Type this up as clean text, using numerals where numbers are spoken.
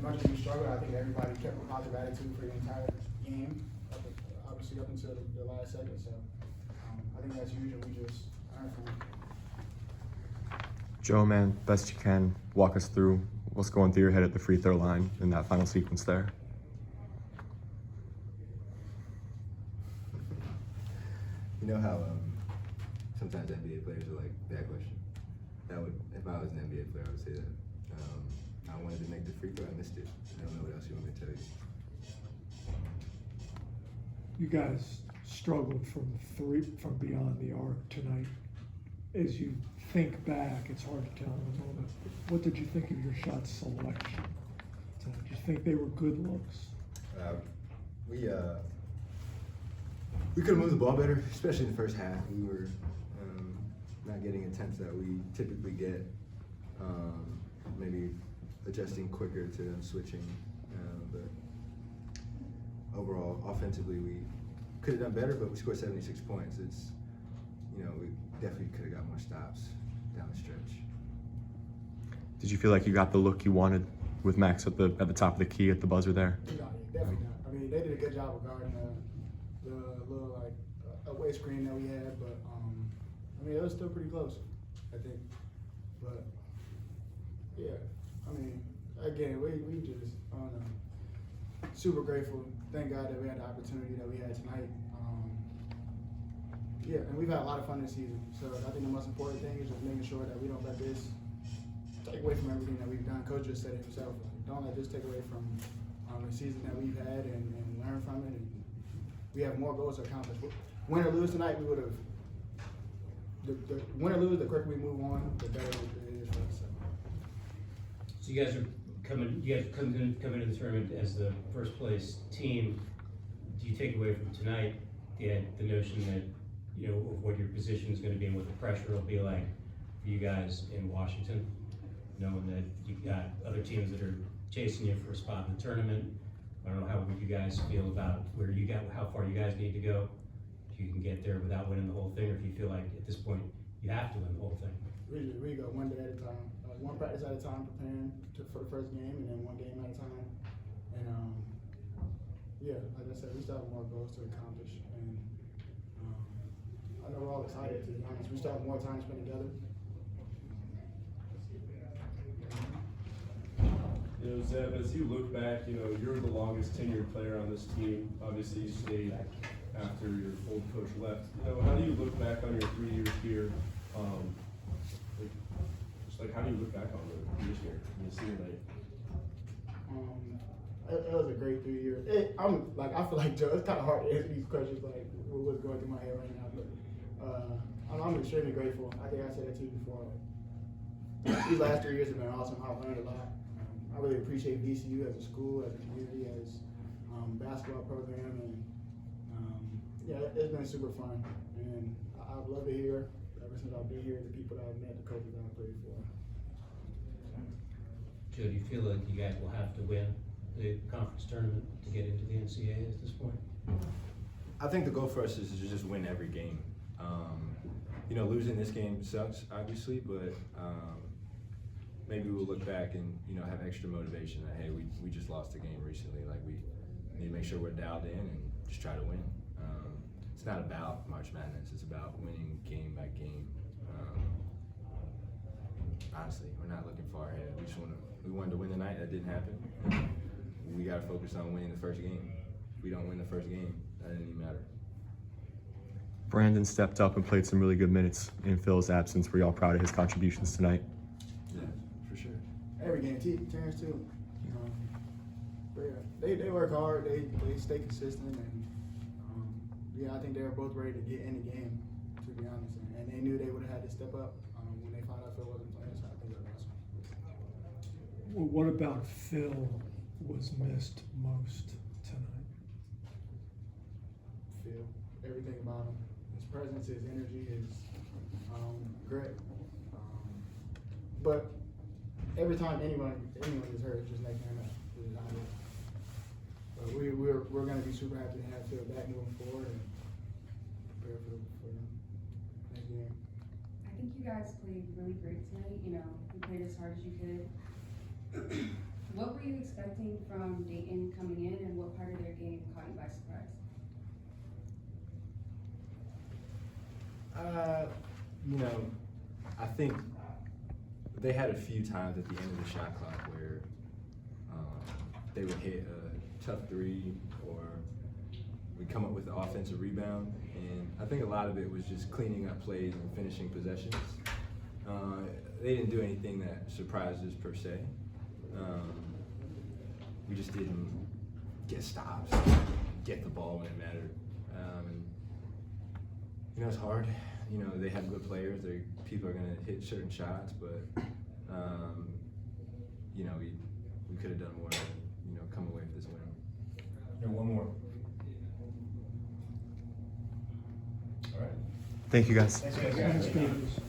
as much as we struggled, I think everybody kept a positive attitude for the entire game, obviously up until the last second. So I think as usual, we just learn from it. Joe, man, best you can, walk us through what's going through your head at the free throw line in that final sequence there. You know how sometimes NBA players are like, that question? If I was an NBA player, I would say that. I wanted to make the free throw, I missed it. I don't know what else you want me to tell you. You guys struggled from beyond the arc tonight. As you think back, it's hard to tell in the moment. What did you think of your shot selection? Did you think they were good looks? We could have moved the ball better, especially in the first half. We were not getting attempts that we typically get. Maybe adjusting quicker to them switching. But overall, offensively, we could have done better, but we scored 76 points. It's, we definitely could have got more stops down the stretch. Did you feel like you got the look you wanted with Max at the top of the key at the buzzer there? No, definitely not. I mean, they did a good job of guarding the little away screen that we had, but I mean, it was still pretty close, I think. But yeah, I mean, again, we just super grateful. Thank God that we had the opportunity that we had tonight. Yeah, and we've had a lot of fun this season. So I think the most important thing is just making sure that we don't let this take away from everything that we've done. Coach just said it himself. Don't let this take away from the season that we've had and learn from it. And we have more goals to accomplish. Win or lose tonight, we would have. The win or lose, the quicker we move on, the better it is for us. So you guys are coming into this tournament as the first place team. Do you take away from tonight the notion that of what your position is going to be and what the pressure will be like for you guys in Washington, knowing that you've got other teams that are chasing you for a spot in the tournament? I don't know how you guys feel about how far you guys need to go. If you can get there without winning the whole thing, or if you feel like at this point you have to win the whole thing. We go one day at a time, one practice at a time, preparing for the first game, and then one game at a time. And yeah, like I said, we still have more goals to accomplish, and I know we're all excited. To be honest, we still have more time spent together. Zeb, as you look back, you're the longest tenured player on this team. Obviously, you stayed after your old coach left. How do you look back on your 3 years here? How do you look back on the years here in the senior night? It was a great 3 years. I feel like Joe. It's kind of hard to answer these questions, like what's going through my head right now. But I'm extremely grateful. I think I said it to you before. These last 3 years have been awesome. I've learned a lot. I really appreciate VCU as a school, as a community, as basketball program, and yeah, it's been super fun. And I've loved it here ever since I've been here. The people that I've met, the coaches that I've played for. Joe, do you feel like you guys will have to win the conference tournament to get into the NCAA at this point? I think the goal for us is to just win every game. Losing this game sucks, obviously, but maybe we'll look back and have extra motivation that, hey, we just lost a game recently. Like, we need to make sure we're dialed in and just try to win. It's not about March Madness. It's about winning game by game. Honestly, we're not looking far ahead. We wanted to win tonight. That didn't happen. We got to focus on winning the first game. If we don't win the first game, that doesn't even matter. Brandon stepped up and played some really good minutes in Phil's absence. Were y'all proud of his contributions tonight? Yeah, for sure. Every game, Terrence too. But yeah, they work hard. They stay consistent, and yeah, I think they were both ready to get in the game, to be honest. And they knew they would have had to step up when they found out Phil wasn't playing. So I think that was awesome. Well, what about Phil was missed most tonight? Phil, everything about him, his presence, his energy, his grit. But every time anyone is hurt, just make him up. But we're going to be super happy to have Phil back moving forward and prepare for next game. I think you guys played really great tonight. You played as hard as you could. What were you expecting from Dayton coming in, and what part of their game caught you by surprise? You know, I think they had a few times at the end of the shot clock where they would hit a tough three or we'd come up with an offensive rebound. And I think a lot of it was just cleaning up plays and finishing possessions. They didn't do anything that surprised us per se. We just didn't get stops, get the ball when it mattered. And, you know, it's hard. You know, they have good players. People are going to hit certain shots, but, you know, we could have done more to, you know, come away with this win. And one more. All right. Thank you guys. Thanks, guys. Thanks, Davis.